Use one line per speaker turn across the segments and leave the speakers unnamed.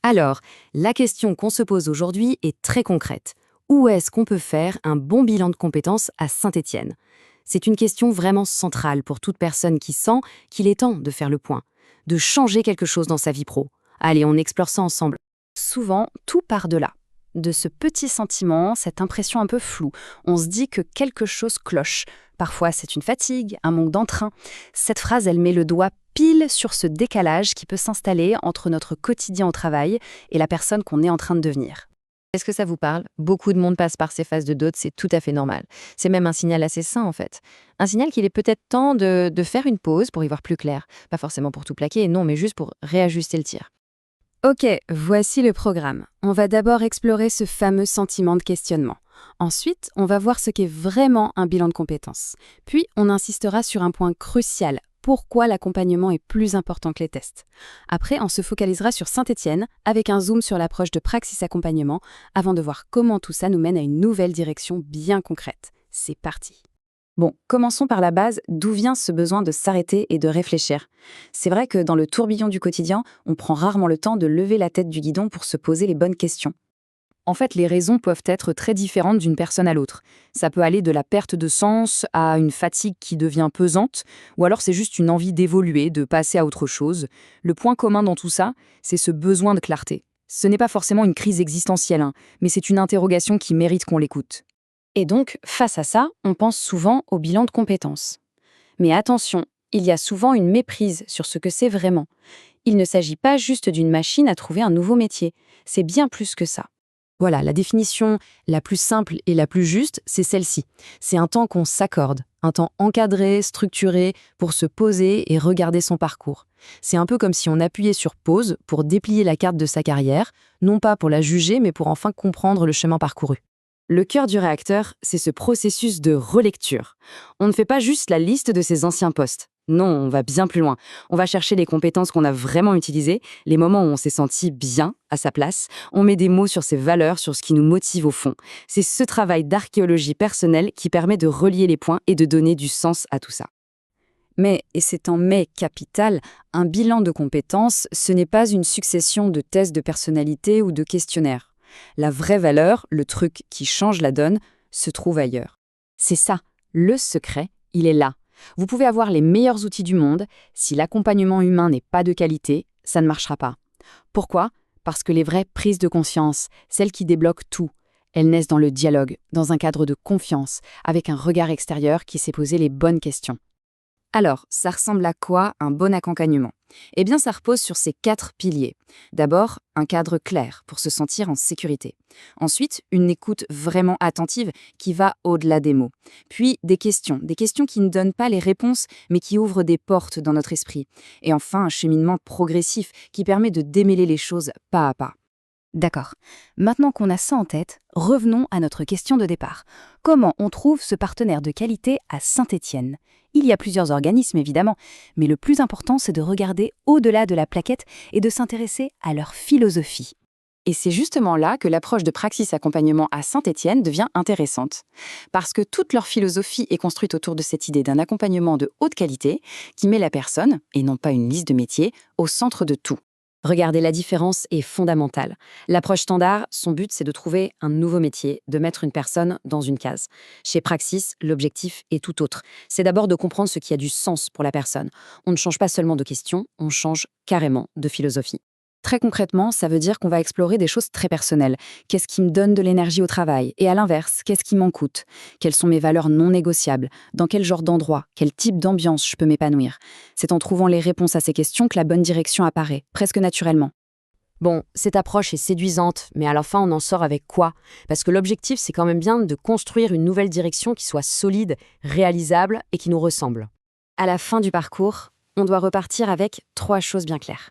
Alors, la question qu'on se pose aujourd'hui est très concrète. Où est-ce qu'on peut faire un bon bilan de compétences à Saint-Étienne? C'est une question vraiment centrale pour toute personne qui sent qu'il est temps de faire le point, de changer quelque chose dans sa vie pro. Allez, on explore ça ensemble.
Souvent, tout part de là. De ce petit sentiment, cette impression un peu floue. On se dit que quelque chose cloche. Parfois, c'est une fatigue, un manque d'entrain. Cette phrase, elle met le doigt pile sur ce décalage qui peut s'installer entre notre quotidien au travail et la personne qu'on est en train de devenir.
Est-ce que ça vous parle? Beaucoup de monde passe par ces phases de doute, c'est tout à fait normal. C'est même un signal assez sain en fait. Un signal qu'il est peut-être temps de faire une pause pour y voir plus clair. Pas forcément pour tout plaquer, non, mais juste pour réajuster le tir.
Ok, voici le programme. On va d'abord explorer ce fameux sentiment de questionnement. Ensuite, on va voir ce qu'est vraiment un bilan de compétences. Puis, on insistera sur un point crucial. Pourquoi l'accompagnement est plus important que les tests. Après, on se focalisera sur Saint-Étienne avec un zoom sur l'approche de Praxis Accompagnement avant de voir comment tout ça nous mène à une nouvelle direction bien concrète. C'est parti. Bon, commençons par la base, d'où vient ce besoin de s'arrêter et de réfléchir. C'est vrai que dans le tourbillon du quotidien, on prend rarement le temps de lever la tête du guidon pour se poser les bonnes questions.
En fait, les raisons peuvent être très différentes d'une personne à l'autre. Ça peut aller de la perte de sens à une fatigue qui devient pesante, ou alors c'est juste une envie d'évoluer, de passer à autre chose. Le point commun dans tout ça, c'est ce besoin de clarté. Ce n'est pas forcément une crise existentielle, mais c'est une interrogation qui mérite qu'on l'écoute.
Et donc, face à ça, on pense souvent au bilan de compétences. Mais attention, il y a souvent une méprise sur ce que c'est vraiment. Il ne s'agit pas juste d'une machine à trouver un nouveau métier, c'est bien plus que ça.
Voilà, la définition la plus simple et la plus juste, c'est celle-ci. C'est un temps qu'on s'accorde, un temps encadré, structuré, pour se poser et regarder son parcours. C'est un peu comme si on appuyait sur pause pour déplier la carte de sa carrière, non pas pour la juger, mais pour enfin comprendre le chemin parcouru. Le cœur du réacteur, c'est ce processus de relecture. On ne fait pas juste la liste de ses anciens postes. Non, on va bien plus loin. On va chercher les compétences qu'on a vraiment utilisées, les moments où on s'est senti bien à sa place. On met des mots sur ses valeurs, sur ce qui nous motive au fond. C'est ce travail d'archéologie personnelle qui permet de relier les points et de donner du sens à tout ça.
Mais, et c'est en mais capital, un bilan de compétences, ce n'est pas une succession de tests de personnalité ou de questionnaires. La vraie valeur, le truc qui change la donne, se trouve ailleurs.
C'est ça, le secret, il est là. Vous pouvez avoir les meilleurs outils du monde, si l'accompagnement humain n'est pas de qualité, ça ne marchera pas. Pourquoi? Parce que les vraies prises de conscience, celles qui débloquent tout, elles naissent dans le dialogue, dans un cadre de confiance, avec un regard extérieur qui s'est posé les bonnes questions. Alors, ça ressemble à quoi un bon accompagnement? Eh bien, ça repose sur ces 4 piliers. D'abord, un cadre clair pour se sentir en sécurité. Ensuite, une écoute vraiment attentive qui va au-delà des mots. Puis, des questions qui ne donnent pas les réponses, mais qui ouvrent des portes dans notre esprit. Et enfin, un cheminement progressif qui permet de démêler les choses pas à pas.
D'accord. Maintenant qu'on a ça en tête, revenons à notre question de départ. Comment on trouve ce partenaire de qualité à Saint-Étienne? Il y a plusieurs organismes évidemment, mais le plus important c'est de regarder au-delà de la plaquette et de s'intéresser à leur philosophie.
Et c'est justement là que l'approche de Praxis Accompagnement à Saint-Étienne devient intéressante. Parce que toute leur philosophie est construite autour de cette idée d'un accompagnement de haute qualité qui met la personne, et non pas une liste de métiers, au centre de tout. Regardez, la différence est fondamentale. L'approche standard, son but, c'est de trouver un nouveau métier, de mettre une personne dans une case. Chez Praxis, l'objectif est tout autre. C'est d'abord de comprendre ce qui a du sens pour la personne. On ne change pas seulement de question, on change carrément de philosophie. Très concrètement, ça veut dire qu'on va explorer des choses très personnelles. Qu'est-ce qui me donne de l'énergie au travail? Et à l'inverse, qu'est-ce qui m'en coûte? Quelles sont mes valeurs non négociables? Dans quel genre d'endroit? Quel type d'ambiance je peux m'épanouir? C'est en trouvant les réponses à ces questions que la bonne direction apparaît, presque naturellement. Bon, cette approche est séduisante, mais à la fin, on en sort avec quoi? Parce que l'objectif, c'est quand même bien de construire une nouvelle direction qui soit solide, réalisable et qui nous ressemble. À la fin du parcours, on doit repartir avec 3 choses bien claires.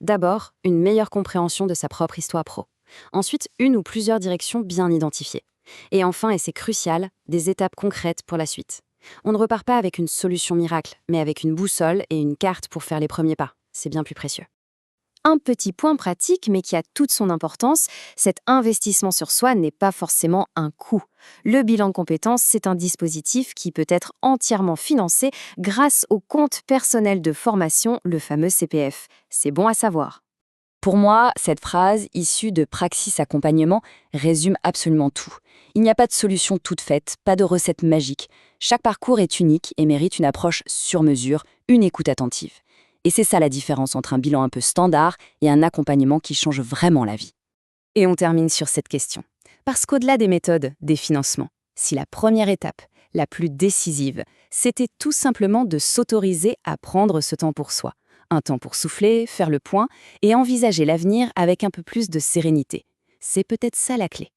D'abord, une meilleure compréhension de sa propre histoire pro. Ensuite, une ou plusieurs directions bien identifiées. Et enfin, et c'est crucial, des étapes concrètes pour la suite. On ne repart pas avec une solution miracle, mais avec une boussole et une carte pour faire les premiers pas. C'est bien plus précieux. Un petit point pratique, mais qui a toute son importance, cet investissement sur soi n'est pas forcément un coût. Le bilan de compétences, c'est un dispositif qui peut être entièrement financé grâce au compte personnel de formation, le fameux CPF. C'est bon à savoir. Pour moi, cette phrase, issue de Praxis Accompagnement, résume absolument tout. Il n'y a pas de solution toute faite, pas de recette magique. Chaque parcours est unique et mérite une approche sur mesure, une écoute attentive. Et c'est ça la différence entre un bilan un peu standard et un accompagnement qui change vraiment la vie.
Et on termine sur cette question. Parce qu'au-delà des méthodes, des financements, si la première étape, la plus décisive, c'était tout simplement de s'autoriser à prendre ce temps pour soi, un temps pour souffler, faire le point et envisager l'avenir avec un peu plus de sérénité. C'est peut-être ça la clé.